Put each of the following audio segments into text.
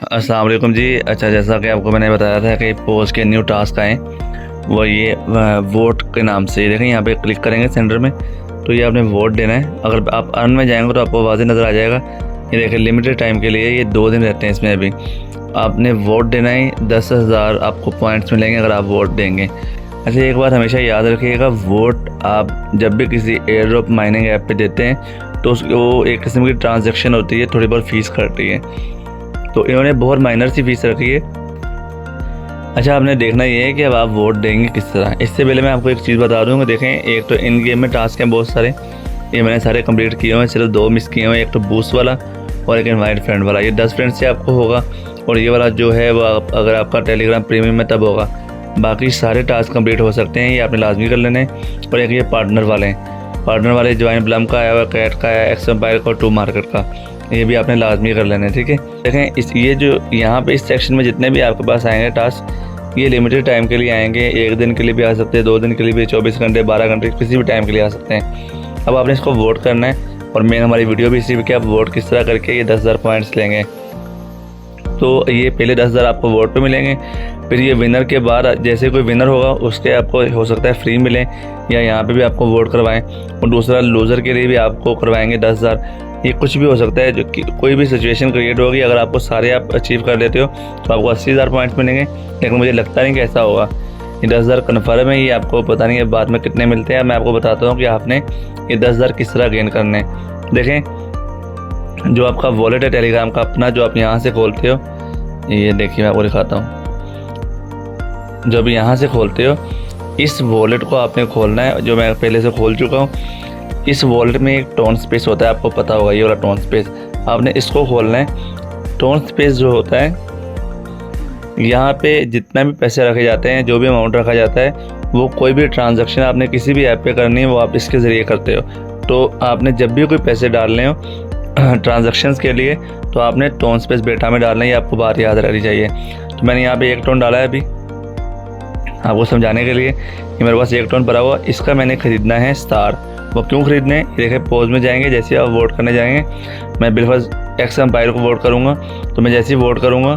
अस्सलाम वालेकुम जी। अच्छा, जैसा कि आपको मैंने बताया था कि पोस्ट के न्यू टास्क आए, वो ये वोट के नाम से। ये देखें, यहाँ पे क्लिक करेंगे सेंटर में तो ये आपने वोट देना है। अगर आप अर्न में जाएंगे तो आपको वाज़ेह नज़र आ जाएगा। ये देखें, लिमिटेड टाइम के लिए, ये 2 दिन रहते हैं इसमें। अभी आपने वोट देना है, 10,000 आपको पॉइंट्स मिलेंगे अगर आप वोट देंगे। अच्छा, एक बात हमेशा याद रखिएगा, वोट आप जब भी किसी एयर ड्रॉप माइनिंग ऐप पे देते हैं तो वो एक किस्म की ट्रांजैक्शन होती है, थोड़ी बहुत फ़ीस कटती है। तो इन्होंने बहुत माइनर सी फीस रखी है। अच्छा, आपने देखना ये है कि अब आप वोट देंगे किस तरह। इससे पहले मैं आपको एक चीज़ बता दूँ कि देखें, एक तो इन गेम में टास्क हैं बहुत सारे, ये मैंने सारे कंप्लीट किए हुए हैं, सिर्फ 2 मिस किए हुए हैं। एक तो बूस्ट वाला और एक इनवाइट फ्रेंड वाला। ये 10 फ्रेंड से आपको होगा, और ये वाला जो है वो अगर आपका टेलीग्राम प्रीमियम में तब होगा। बाकी सारे टास्क कंप्लीट हो सकते हैं, ये आपने लाजमी कर लेने हैं। और एक ये पार्टनर वाले हैं, पार्टनर वाले ज्वाइन प्लम का आया हुआ, कैट का आया, एक्स एम्पायर का और 2 मार्केट का, ये भी आपने लाजमी कर लेना है। ठीक है, देखें ये जो यहाँ पे इस सेक्शन में जितने भी आपके पास आएंगे टास्क, ये लिमिटेड टाइम के लिए आएंगे। 1 दिन के लिए भी आ सकते हैं, 2 दिन के लिए भी, 24 घंटे, 12 घंटे, किसी भी टाइम के लिए आ सकते हैं। अब आपने इसको वोट करना है, और मेन हमारी वीडियो भी इसी कि आप वोट किस तरह करके ये 10,000 पॉइंट्स लेंगे। तो ये पहले 10,000 आपको वोट पे मिलेंगे, फिर ये विनर के बाद जैसे कोई विनर होगा उसके आपको हो सकता है फ्री मिले, या यहाँ पे भी आपको वोट करवाएं। और दूसरा लूज़र के लिए भी आपको करवाएंगे 10,000। ये कुछ भी हो सकता है, जो कि कोई भी सिचुएशन क्रिएट होगी। अगर आपको सारे आप अचीव कर लेते हो तो आपको 80,000 पॉइंट्स मिलेंगे, लेकिन मुझे लगता नहीं कि ऐसा होगा। ये 10,000 कन्फर्म है, ये आपको पता नहीं है बाद में कितने मिलते हैं। मैं आपको बताता हूँ कि आपने ये 10,000 किस तरह गेन करने हैं। देखें, जो आपका वॉलेट है टेलीग्राम का अपना, जो आप यहाँ से खोलते हो, ये देखिए मैं आपको दिखाता हूँ। जब यहाँ से खोलते हो, इस वॉलेट को आपने खोलना है, जो मैं पहले से खोल चुका हूँ। इस वॉलेट में एक टोन स्पेस होता है, आपको पता होगा, ये वाला टोन स्पेस आपने इसको खोलना है। टोन स्पेस जो होता है, यहाँ पे जितना भी पैसे रखे जाते हैं, जो भी अमाउंट रखा जाता है, वो कोई भी ट्रांजैक्शन आपने किसी भी ऐप पे करनी है वो आप इसके ज़रिए करते हो। तो आपने जब भी कोई पैसे डालने हो ट्रांजैक्शंस के लिए, तो आपने टोन स्पेस बेटा में डालना है। ये आपको बात याद रखनी चाहिए। तो मैंने यहाँ पे 1 टोन डाला है अभी आपको समझाने के लिए। ये मेरे पास 1 टोन पड़ा हुआ, इसका मैंने ख़रीदना है स्टार। वो क्यों ख़रीदने हैं, देखें, पोज में जाएंगे, जैसे आप वोट करने जाएंगे, मैं बिल्कुल एक्स एम्पायर को वोट करूँगा। तो मैं जैसे ही वोट करूँगा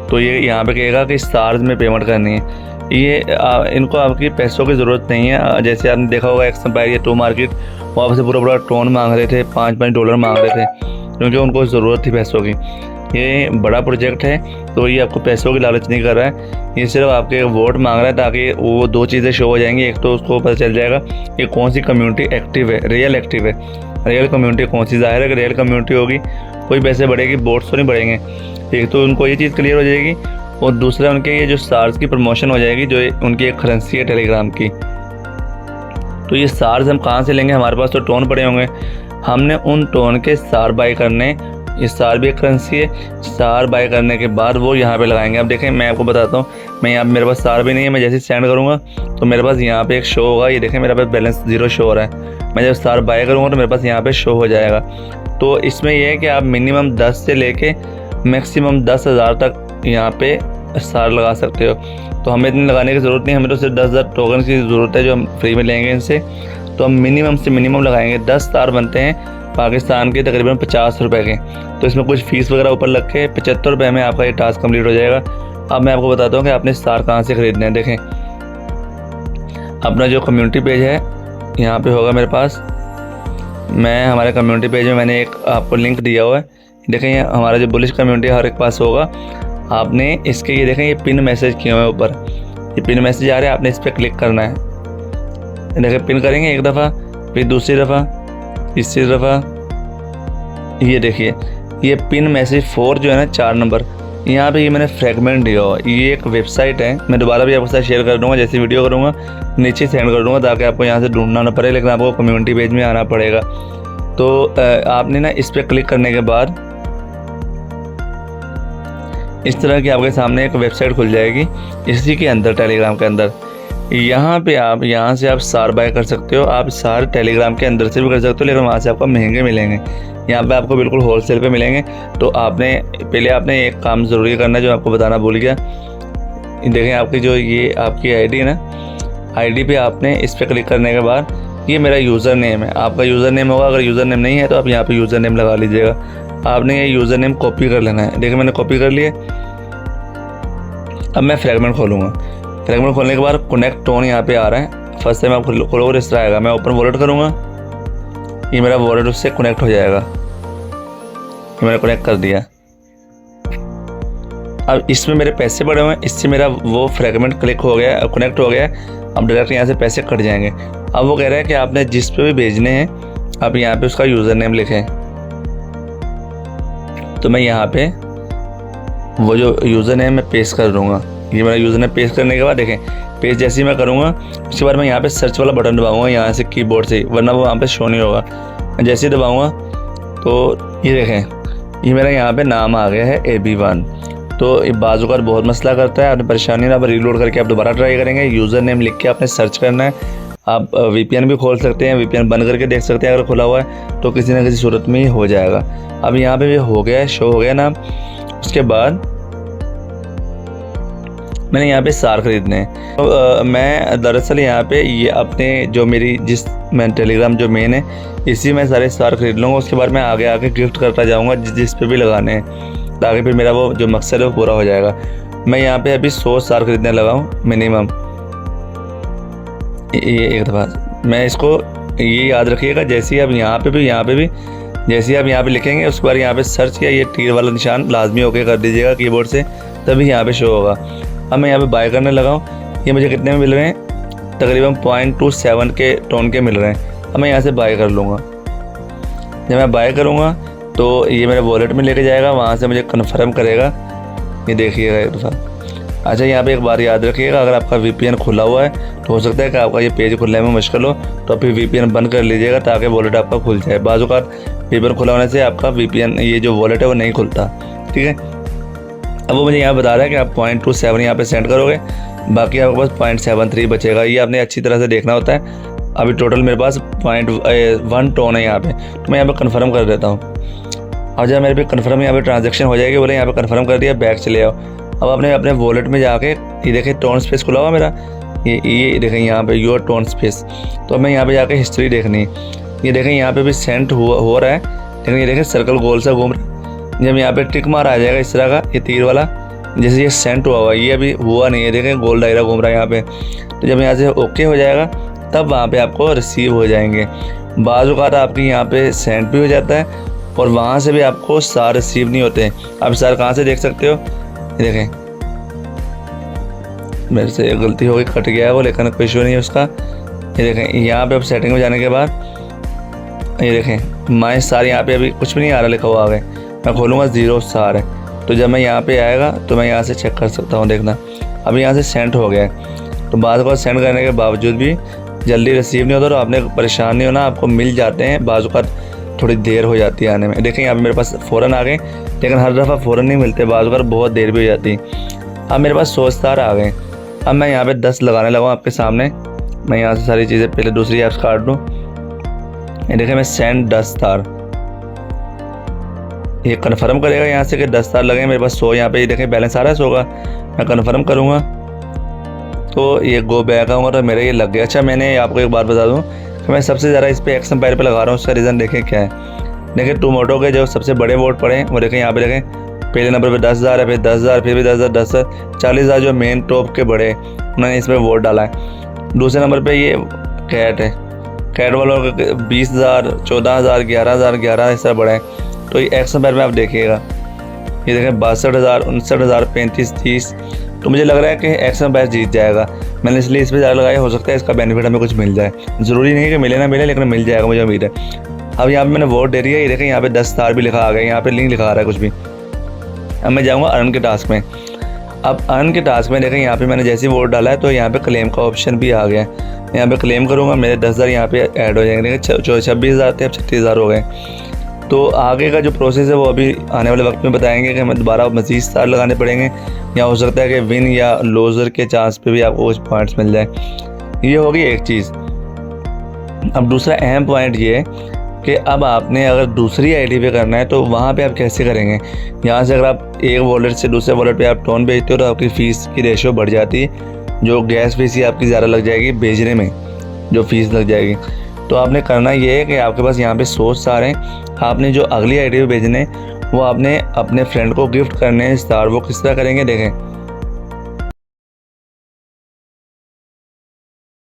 तो ये यहाँ पे कहेगा कि स्टार्स में पेमेंट करनी है। ये इनको आपकी पैसों की ज़रूरत नहीं है। जैसे आपने देखा होगा एक्स एम्पायर या 2 मार्केट, वो आपसे पूरा टोन मांग रहे थे, $5 मांग रहे थे, क्योंकि उनको ज़रूरत थी पैसों की। ये बड़ा प्रोजेक्ट है, तो ये आपको पैसों की लालच नहीं कर रहा है, ये सिर्फ आपके वोट मांग रहा है, ताकि वो 2 चीज़ें शो हो जाएंगी। एक तो उसको पता चल जाएगा कि कौन सी कम्युनिटी एक्टिव है, रियल एक्टिव है, रियल कम्युनिटी कौन सी। ज़ाहिर है कि रियल कम्युनिटी होगी, कोई पैसे बढ़ेगी, बोट्स तो नहीं बढ़ेंगे। एक तो उनको ये चीज़ क्लियर हो जाएगी, और दूसरा उनके ये जो स्टार्स की प्रमोशन हो जाएगी, जो उनकी एक करेंसी है टेलीग्राम की। तो ये स्टार्स हम कहाँ से लेंगे, हमारे पास तो टोन पड़े होंगे, हमने उन टोन के स्टार बाई करने। ये स्टार भी एक करेंसी है, स्टार बाय करने के बाद वो यहाँ पे लगाएंगे। अब देखें, मैं आपको बताता हूँ, मैं यहाँ पे मेरे पास स्टार भी नहीं है, मैं जैसे सेंड करूँगा तो मेरे पास यहाँ पे एक शो होगा। ये देखें, मेरे पास बैलेंस 0 शो हो रहा है। मैं जब स्टार बाय करूँगा तो मेरे पास यहाँ पे शो हो जाएगा। तो इसमें यह है कि आप मिनिमम 10 से लेके मैक्सिमम 10,000 तक यहाँ पे स्टार लगा सकते हो। तो हमें इतनी लगाने की ज़रूरत नहीं, हमें तो सिर्फ 10,000 टोकन की ज़रूरत है, जो हम फ्री में लेंगे इनसे। तो हम मिनिमम से मिनिमम लगाएंगे। 10 स्टार बनते हैं पाकिस्तान के तकरीबन 50 रुपये के। तो इसमें कुछ फ़ीस वगैरह ऊपर रख के 75 रुपये में आपका ये टास्क कंप्लीट हो जाएगा। अब मैं आपको बताता हूँ कि आपने स्टार कहाँ से ख़रीदने हैं। देखें, अपना जो कम्युनिटी पेज है यहाँ पे होगा मेरे पास। मैं हमारे कम्युनिटी पेज में मैंने एक आपको लिंक दिया हुआ है। देखें, ये हमारा जो बुलिश कम्युनिटी हर एक पास होगा। आपने इसके ये देखें, ये पिन मैसेज किए हुए ऊपर, ये पिन मैसेज आ रहे हैं, आपने इस पर क्लिक करना है। देखें, पिन करेंगे 1 दफ़ा, फिर दूसरी दफ़ा, तीसरी दफ़ा। ये देखिए, ये पिन मैसेज 4 जो है ना, 4 नंबर, यहाँ पे ये मैंने फ्रेगमेंट दिया हुआ। ये एक वेबसाइट है, मैं दोबारा भी आपके साथ शेयर कर दूँगा, जैसे वीडियो करूँगा नीचे सेंड कर दूँगा, ताकि आपको यहाँ से ढूंढना ना पड़े, लेकिन आपको कम्युनिटी पेज में आना पड़ेगा। तो आपने ना इस पर क्लिक करने के बाद इस तरह की आपके सामने एक वेबसाइट खुल जाएगी, इसी के अंदर टेलीग्राम के अंदर। यहाँ पे आप यहाँ से आप स्टार बाय कर सकते हो। आप स्टार टेलीग्राम के अंदर से भी कर सकते हो, लेकिन वहाँ से आपको महंगे मिलेंगे। यहाँ पे आपको बिल्कुल होलसेल पे मिलेंगे। तो आपने एक काम ज़रूरी करना है, जो आपको बताना भूल गया। देखें, आपकी जो ये आपकी आईडी है ना, आईडी पे आपने इस पर क्लिक करने के बाद ये मेरा यूज़र नेम है, आपका यूज़र नेम होगा। अगर यूज़र नेम नहीं है तो आप यहाँ पे यूज़र नेम लगा लीजिएगा। आपने ये यूज़र नेम कॉपी कर लेना है। देखिए मैंने कॉपी कर लिया। अब मैं फ्रेगमेंट खोलूँगा। फ्रेगमेंट खोलने के बाद कनेक्ट टोन यहाँ पे आ रहा है। फर्स्ट टाइम आप खोलोगे इस तरह आएगा। मैं ओपन वॉलेट करूँगा, ये मेरा वॉलेट उससे कनेक्ट हो जाएगा। ये मैंने कनेक्ट कर दिया। अब इसमें मेरे पैसे पड़े हुए हैं, इससे मेरा वो फ्रेगमेंट क्लिक हो गया, कनेक्ट हो गया। अब डायरेक्ट यहाँ से पैसे कट जाएंगे। अब वो कह रहा है कि आपने जिस पे भी भेजने हैं आप यहाँ पे उसका यूज़र नेम लिखें। तो मैं यहाँ पे वो जो यूज़र नेम मैं पेस्ट कर दूँगा। ये मेरा यूज़र नेम पेस्ट करने के बाद देखें पेस्ट जैसे ही मैं करूँगा उसके बाद मैं यहाँ पे सर्च वाला बटन दबाऊँगा यहाँ से कीबोर्ड से, वरना वो वहाँ पे शो नहीं होगा। जैसे ही दबाऊँगा तो ये देखें ये मेरा यहाँ पे नाम आ गया है AB1। तो ये बाजू का बहुत मसला करता है, आपने परेशानी ना, आप रीलोड करके आप दोबारा ट्राई करेंगे। यूज़र नेम लिख के आपने सर्च करना है। आप VPN भी खोल सकते हैं, VPN बंद करके देख सकते हैं। अगर खुला हुआ है तो किसी न किसी सूरत में ही हो जाएगा। अब यहाँ पे भी हो गया है, शो हो गया नाम। उसके बाद मैंने यहाँ पे सार खरीदने हैं। तो मैं दरअसल यहाँ पे ये अपने जो मेरी जिस मैं टेलीग्राम जो मेन है इसी में सारे सार खरीद लूँगा। उसके बाद मैं आगे आगे गिफ्ट करता जाऊँगा जिस पे भी लगाने हैं, ताकि फिर मेरा वो जो मकसद है वो पूरा हो जाएगा। मैं यहाँ पे अभी 100 सार खरीदने लगा हूँ मिनिमम। ये एक दफ़ा मैं इसको ये याद रखिएगा, जैसे ही आप यहाँ पे भी जैसे ही आप यहाँ पे लिखेंगे उसके बाद यहाँ पे सर्च किया, ये तीर वाला निशान लाजमी होके कर दीजिएगा कीबोर्ड से, तभी यहाँ पे शो होगा। अब मैं यहाँ पे बाय करने लगा हूँ। ये मुझे कितने में मिल रहे हैं? तकरीबन 0.27 के टोन के मिल रहे हैं। अब मैं यहाँ से बाय कर लूँगा। जब मैं बाय करूँगा तो ये मेरे वॉलेट में लेके जाएगा, वहाँ से मुझे कन्फर्म करेगा। ये देखिएगा एक दफ़ा। अच्छा यहाँ पे एक बार याद रखिएगा, अगर आपका VPN खुला हुआ है तो हो सकता है कि आपका ये पेज खुलने में मुश्किल हो, तो फिर VPN बंद कर लीजिएगा ताकि वॉलेट आपका खुल जाए। बाजू का VPN खुला होने से आपका VPN ये जो वॉलेट है वो नहीं खुलता। ठीक है। अब वो मुझे यहाँ बता रहा है कि आप 0.27 यहाँ पे सेंड करोगे, बाकी आपके पास 0.73 बचेगा। ये आपने अच्छी तरह से देखना होता है। अभी टोटल मेरे पास 0.1 टोन है यहाँ पे, तो मैं यहाँ पे कन्फर्म कर देता हूँ। अब जब मेरे पे कन्फर्म यहाँ पे ट्रांजेक्शन हो जाएगी, बोले यहाँ पे कन्फर्म कर दिया, बैक चले आओ। अब आपने अपने वॉलेट में जाके ये देखें टोन स्पेस खुला हुआ मेरा, ये देखें यहाँ पे योर टोन स्पेस। तो मैं यहाँ पे जाके हिस्ट्री देखनी। ये देखें यहाँ पे भी सेंट हो रहा है, लेकिन ये देखें सर्कल गोल सा घूम रहा है। जब यहाँ पे टिक मार आ जाएगा इस तरह का, ये तीर वाला, जैसे ये सेंट हुआ ये अभी हुआ नहीं है, देखें गोल दायरा घूम रहा है यहाँ पे। तो जब यहाँ से ओके हो जाएगा तब वहाँ पे आपको रिसीव हो जाएंगे। बाज़ औक़ात आपकी यहाँ पे सेंट भी हो जाता है और वहाँ से भी आपको सार रिसीव नहीं होते। आप सार कहाँ से देख सकते हो? ये देखें मेरे से गलती हो गई, कट गया है वो, लेकिन कोई इशू नहीं है उसका। ये देखें यहाँ पे अब सेटिंग में जाने के बाद ये देखें माय सार, यहाँ पे अभी कुछ भी नहीं आ रहा लिखा हुआ आगे। मैं खोलूँगा 0 सार है, तो जब मैं यहाँ पे आएगा तो मैं यहाँ से चेक कर सकता हूँ। देखना अभी यहाँ से सेंड हो गया है। तो बाद को सेंड करने के बावजूद भी जल्दी रिसीव नहीं होता, तो आपने परेशान नहीं होना, आपको मिल जाते हैं। बाज़ औक़ात थोड़ी देर हो जाती है आने में। देखें यहाँ पे मेरे पास फ़ौरन आ गए, लेकिन हर दफ़ा फ़ौरन नहीं मिलते, बाज़ औक़ात बहुत देर भी हो जाती। अब मेरे पास 100 स्टार आ गए। अब मैं यहाँ पे 10 लगाने लगा आपके सामने। मैं यहाँ से सारी चीज़ें पहले दूसरी ऐप्स काट लूँ। ये देखें मैं सेंड 10 स्टार, ये कन्फर्म करेगा यहाँ से कि 10 स्टार लगे। मेरे पास 100 यहाँ पे ये देखें बैलेंस आ रहा है 100 का। मैं कन्फर्म करूँगा तो ये गो बैक आऊँगा तो मेरा ये लग गया। अच्छा मैंने आपको एक बात बता दूँ कि मैं सबसे ज़्यादा इस पर एक्सएम्पायर पे लगा रहा हूँ। उसका रीज़न देखें क्या है। देखें टोमेटो के जो सबसे बड़े वोट पड़े हैं वो देखें यहाँ पे। देखें पहले नंबर पे 10,000 है, फिर 10,000, फिर भी 10,000, 10,000, 40,000 जो मेन टॉप के बड़े उन्होंने इसमें वोट डाला है। दूसरे नंबर पे ये कैट है, कैट वालों के 20,000, 14,000, 11,000, 11 इस तरह बड़े हैं। तो ये एक्सएम्पायर में आप देखिएगा, ये देखें 62,000, 59,000, 35, 30। तो मुझे लग रहा है कि एक्सएम्पायर जीत जाएगा। मैंने इसलिए इस पर ज़्यादा लगाया, हो सकता है इसका बेनिफिट हमें कुछ मिल जाए। ज़रूरी नहीं है कि मिले ना मिले, लेकिन मिल जाएगा, मुझे उम्मीद है। अब यहाँ पे मैंने वोट दे रही है, ये देखें यहाँ पे 10 स्टार भी लिखा आ गया, यहाँ पे लिंक लिखा आ रहा है कुछ भी। अब मैं जाऊँगा अर्न के टास्क में। अब अर्न के टास्क में देखें यहाँ पे मैंने जैसे ही वोट डाला है तो यहाँ पे क्लेम का ऑप्शन भी आ गया है। यहाँ पे क्लेम करूँगा, मेरे 10,000 यहाँ पे ऐड हो जाएंगे। देखिए 26,000 थे, अब 36,000 हो गए। तो आगे का जो प्रोसेस है वो अभी आने वाले वक्त में बताएंगे कि हमें दोबारा मज़ीद स्टार लगाने पड़ेंगे, या हो सकता है कि विन या लूज़र के चांस पे भी आपको कुछ पॉइंट्स मिल जाए। ये होगी एक चीज़। अब दूसरा अहम पॉइंट ये है कि अब आपने अगर दूसरी आईडी पे करना है तो वहाँ पे आप कैसे करेंगे। यहाँ से अगर आप एक वॉलेट से दूसरे वॉलेट पे आप टोन भेजते हो तो आपकी फ़ीस की रेशो बढ़ जाती है, जो गैस फीस ही आपकी ज़्यादा लग जाएगी भेजने में, जो फ़ीस लग जाएगी। तो आपने करना ये है कि आपके पास यहाँ पे सोर्स आ रहे हैं, आपने जो अगली आईडी पे भेजने वो आपने अपने फ्रेंड को गिफ्ट करने हैं स्टार। वो किस तरह करेंगे देखें,